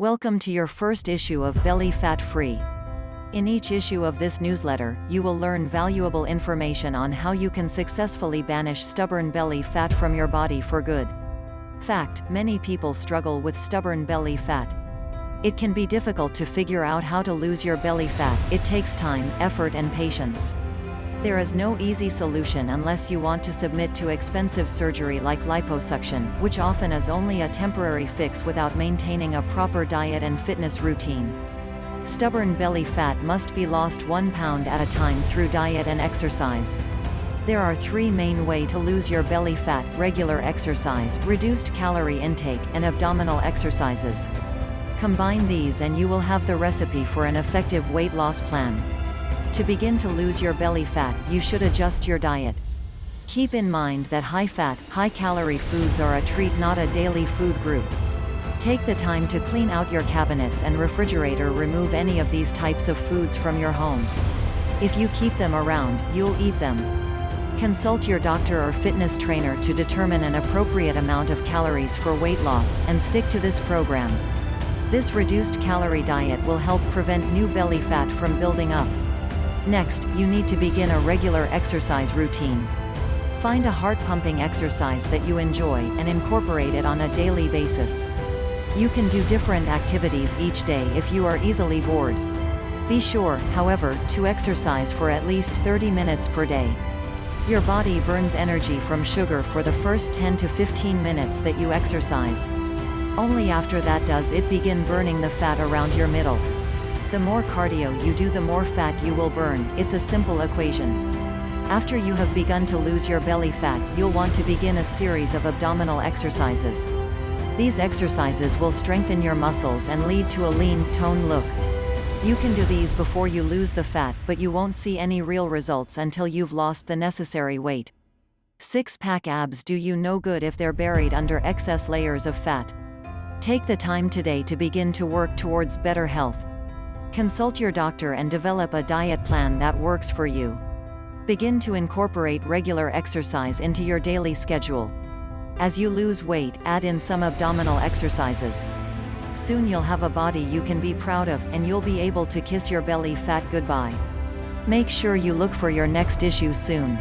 Welcome to your first issue of Belly Fat Free. In each issue of this newsletter, you will learn valuable information on how you can successfully banish stubborn belly fat from your body for good. Fact: many people struggle with stubborn belly fat. It can be difficult to figure out how to lose your belly fat. It takes time, effort, and patience. There is no easy solution unless you want to submit to expensive surgery like liposuction, which often is only a temporary fix without maintaining a proper diet and fitness routine. Stubborn belly fat must be lost 1 pound at a time through diet and exercise. There are 3 main ways to lose your belly fat: regular exercise, reduced calorie intake, and abdominal exercises. Combine these and you will have the recipe for an effective weight loss plan. To begin to lose your belly fat, you should adjust your diet. Keep in mind that high-fat, high-calorie foods are a treat, not a daily food group. Take the time to clean out your cabinets and refrigerator. Remove any of these types of foods from your home. If you keep them around, you'll eat them. Consult your doctor or fitness trainer to determine an appropriate amount of calories for weight loss, and stick to this program. This reduced calorie diet will help prevent new belly fat from building up. Next, you need to begin a regular exercise routine. Find a heart-pumping exercise that you enjoy and incorporate it on a daily basis. You can do different activities each day if you are easily bored. Be sure, however, to exercise for at least 30 minutes per day. Your body burns energy from sugar for the first 10 to 15 minutes that you exercise. Only after that does it begin burning the fat around your middle. The more cardio you do, the more fat you will burn. It's a simple equation. After you have begun to lose your belly fat, you'll want to begin a series of abdominal exercises. These exercises will strengthen your muscles and lead to a lean, toned look. You can do these before you lose the fat, but you won't see any real results until you've lost the necessary weight. Six-pack abs do you no good if they're buried under excess layers of fat. Take the time today to begin to work towards better health. Consult your doctor and develop a diet plan that works for you. Begin to incorporate regular exercise into your daily schedule. As you lose weight, add in some abdominal exercises. Soon you'll have a body you can be proud of, and you'll be able to kiss your belly fat goodbye. Make sure you look for your next issue soon.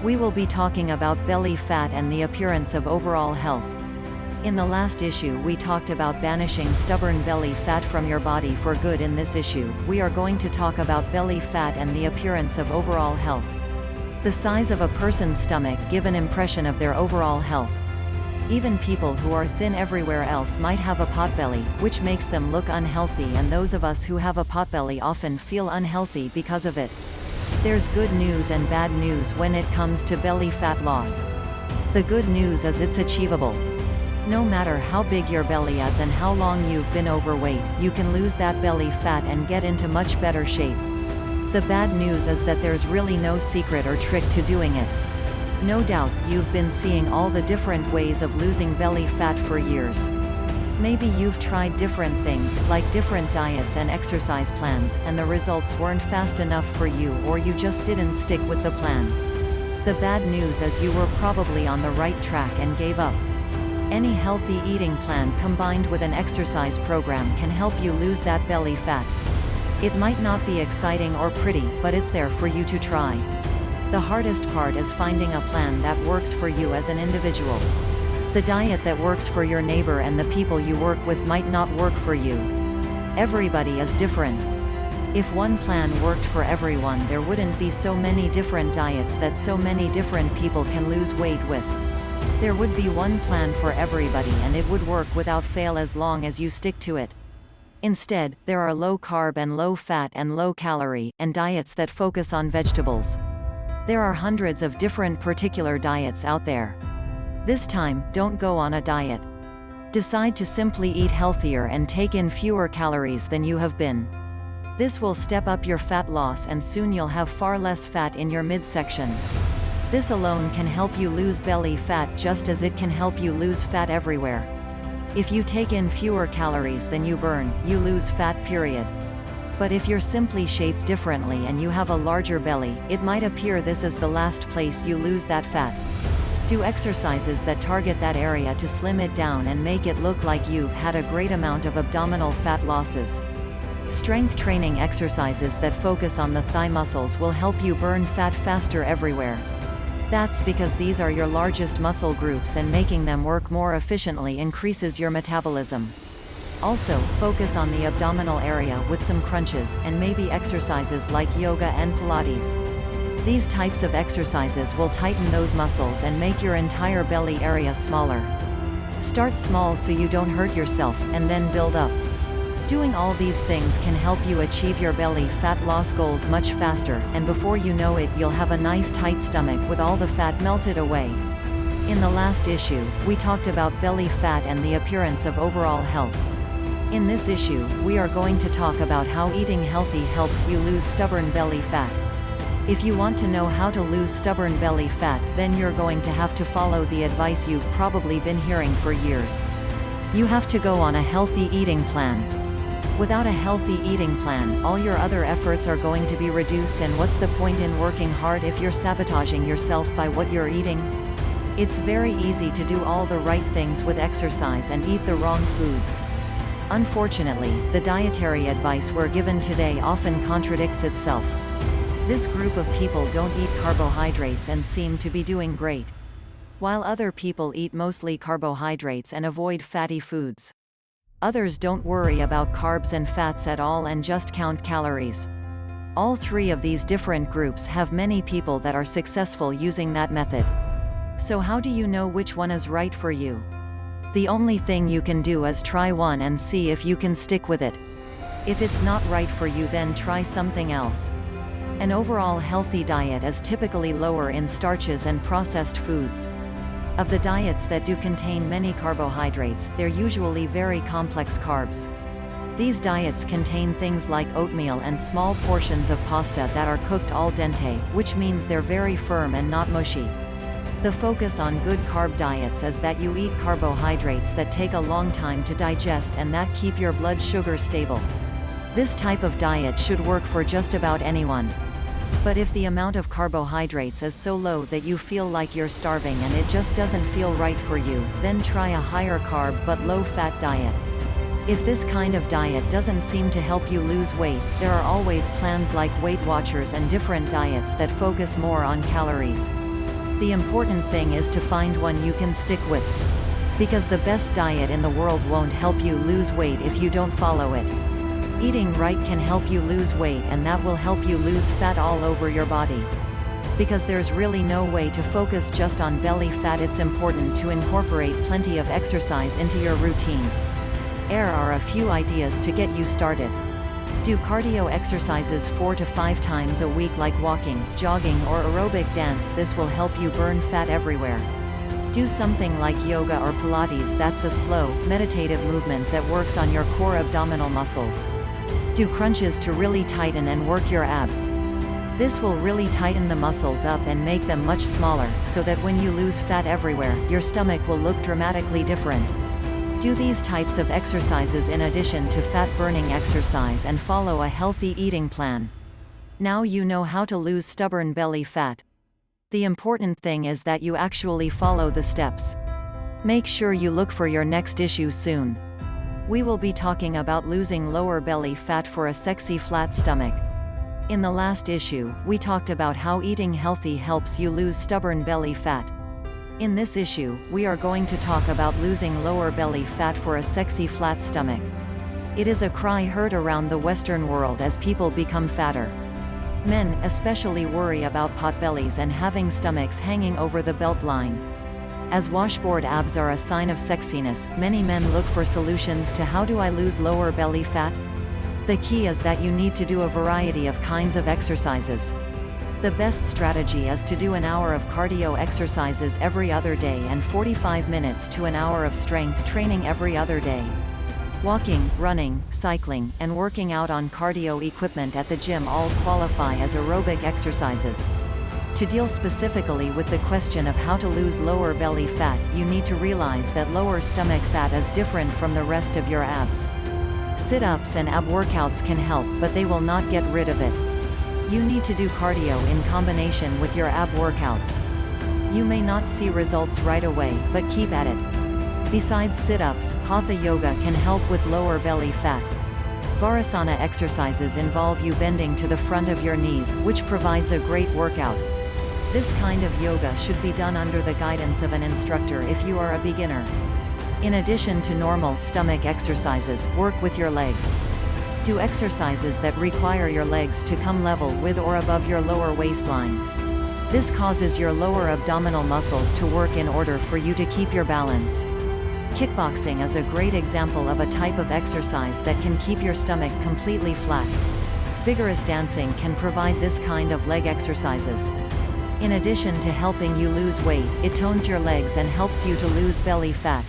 We will be talking about belly fat and the appearance of overall health. In the last issue we talked about banishing stubborn belly fat from your body for good. In this issue, we are going to talk about belly fat and the appearance of overall health. The size of a person's stomach gives an impression of their overall health. Even people who are thin everywhere else might have a potbelly, which makes them look unhealthy, and those of us who have a potbelly often feel unhealthy because of it. There's good news and bad news when it comes to belly fat loss. The good news is it's achievable. No matter how big your belly is and how long you've been overweight, you can lose that belly fat and get into much better shape. The bad news is that there's really no secret or trick to doing it. No doubt, you've been seeing all the different ways of losing belly fat for years. Maybe you've tried different things, like different diets and exercise plans, and the results weren't fast enough for you, or you just didn't stick with the plan. The bad news is you were probably on the right track and gave up. Any healthy eating plan combined with an exercise program can help you lose that belly fat. It might not be exciting or pretty, but it's there for you to try. The hardest part is finding a plan that works for you as an individual. The diet that works for your neighbor and the people you work with might not work for you. Everybody is different. If one plan worked for everyone, there wouldn't be so many different diets that so many different people can lose weight with. There would be one plan for everybody, and it would work without fail as long as you stick to it. Instead, there are low-carb and low-fat and low-calorie, and diets that focus on vegetables. There are hundreds of different particular diets out there. This time, don't go on a diet. Decide to simply eat healthier and take in fewer calories than you have been. This will step up your fat loss, and soon you'll have far less fat in your midsection. This alone can help you lose belly fat just as it can help you lose fat everywhere. If you take in fewer calories than you burn, you lose fat, period. But if you're simply shaped differently and you have a larger belly, it might appear this is the last place you lose that fat. Do exercises that target that area to slim it down and make it look like you've had a great amount of abdominal fat losses. Strength training exercises that focus on the thigh muscles will help you burn fat faster everywhere. That's because these are your largest muscle groups, and making them work more efficiently increases your metabolism. Also, focus on the abdominal area with some crunches, and maybe exercises like yoga and Pilates. These types of exercises will tighten those muscles and make your entire belly area smaller. Start small so you don't hurt yourself, and then build up. Doing all these things can help you achieve your belly fat loss goals much faster, and before you know it, you'll have a nice tight stomach with all the fat melted away. In the last issue, we talked about belly fat and the appearance of overall health. In this issue, we are going to talk about how eating healthy helps you lose stubborn belly fat. If you want to know how to lose stubborn belly fat, then you're going to have to follow the advice you've probably been hearing for years. You have to go on a healthy eating plan. Without a healthy eating plan, all your other efforts are going to be reduced, and what's the point in working hard if you're sabotaging yourself by what you're eating? It's very easy to do all the right things with exercise and eat the wrong foods. Unfortunately, the dietary advice we're given today often contradicts itself. This group of people don't eat carbohydrates and seem to be doing great, while other people eat mostly carbohydrates and avoid fatty foods. Others don't worry about carbs and fats at all and just count calories. All three of these different groups have many people that are successful using that method. So how do you know which one is right for you? The only thing you can do is try one and see if you can stick with it. If it's not right for you, then try something else. An overall healthy diet is typically lower in starches and processed foods. Of the diets that do contain many carbohydrates, they're usually very complex carbs. These diets contain things like oatmeal and small portions of pasta that are cooked al dente, which means they're very firm and not mushy. The focus on good carb diets is that you eat carbohydrates that take a long time to digest and that keep your blood sugar stable. This type of diet should work for just about anyone. But if the amount of carbohydrates is so low that you feel like you're starving and it just doesn't feel right for you, then try a higher carb but low fat diet. If this kind of diet doesn't seem to help you lose weight, there are always plans like Weight Watchers and different diets that focus more on calories. The important thing is to find one you can stick with. Because the best diet in the world won't help you lose weight if you don't follow it. Eating right can help you lose weight, and that will help you lose fat all over your body. Because there's really no way to focus just on belly fat, it's important to incorporate plenty of exercise into your routine. Here are a few ideas to get you started. Do cardio exercises 4 to 5 times a week like walking, jogging or aerobic dance. This will help you burn fat everywhere. Do something like yoga or Pilates. That's a slow, meditative movement that works on your core abdominal muscles. Do crunches to really tighten and work your abs. This will really tighten the muscles up and make them much smaller, so that when you lose fat everywhere, your stomach will look dramatically different. Do these types of exercises in addition to fat-burning exercise and follow a healthy eating plan. Now you know how to lose stubborn belly fat. The important thing is that you actually follow the steps. Make sure you look for your next issue soon. We will be talking about losing lower belly fat for a sexy flat stomach. In the last issue, we talked about how eating healthy helps you lose stubborn belly fat. In this issue, we are going to talk about losing lower belly fat for a sexy flat stomach. It is a cry heard around the Western world as people become fatter. Men, especially, worry about potbellies and having stomachs hanging over the belt line. As washboard abs are a sign of sexiness, many men look for solutions to how do I lose lower belly fat? The key is that you need to do a variety of kinds of exercises. The best strategy is to do an hour of cardio exercises every other day and 45 minutes to an hour of strength training every other day. Walking, running, cycling, and working out on cardio equipment at the gym all qualify as aerobic exercises. To deal specifically with the question of how to lose lower belly fat, you need to realize that lower stomach fat is different from the rest of your abs. Sit-ups and ab workouts can help, but they will not get rid of it. You need to do cardio in combination with your ab workouts. You may not see results right away, but keep at it. Besides sit-ups, Hatha yoga can help with lower belly fat. Varasana exercises involve you bending to the front of your knees, which provides a great workout. This kind of yoga should be done under the guidance of an instructor if you are a beginner. In addition to normal stomach exercises, work with your legs. Do exercises that require your legs to come level with or above your lower waistline. This causes your lower abdominal muscles to work in order for you to keep your balance. Kickboxing is a great example of a type of exercise that can keep your stomach completely flat. Vigorous dancing can provide this kind of leg exercises. In addition to helping you lose weight, it tones your legs and helps you to lose belly fat.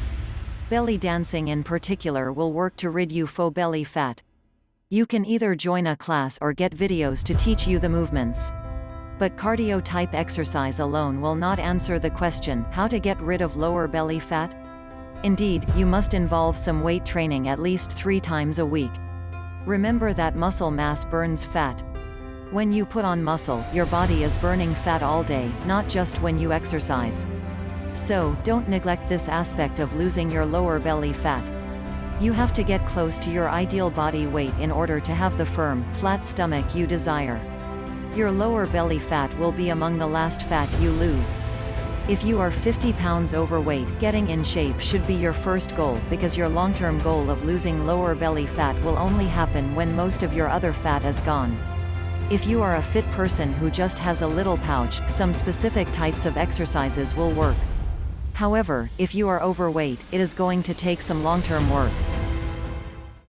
Belly dancing in particular will work to rid you faux belly fat. You can either join a class or get videos to teach you the movements. But cardio-type exercise alone will not answer the question, how to get rid of lower belly fat? Indeed, you must involve some weight training at least 3 times a week. Remember that muscle mass burns fat. When you put on muscle, your body is burning fat all day, not just when you exercise. So, don't neglect this aspect of losing your lower belly fat. You have to get close to your ideal body weight in order to have the firm, flat stomach you desire. Your lower belly fat will be among the last fat you lose. If you are 50 pounds overweight, getting in shape should be your first goal, because your long-term goal of losing lower belly fat will only happen when most of your other fat is gone. If you are a fit person who just has a little pouch, some specific types of exercises will work. However, if you are overweight, it is going to take some long-term work.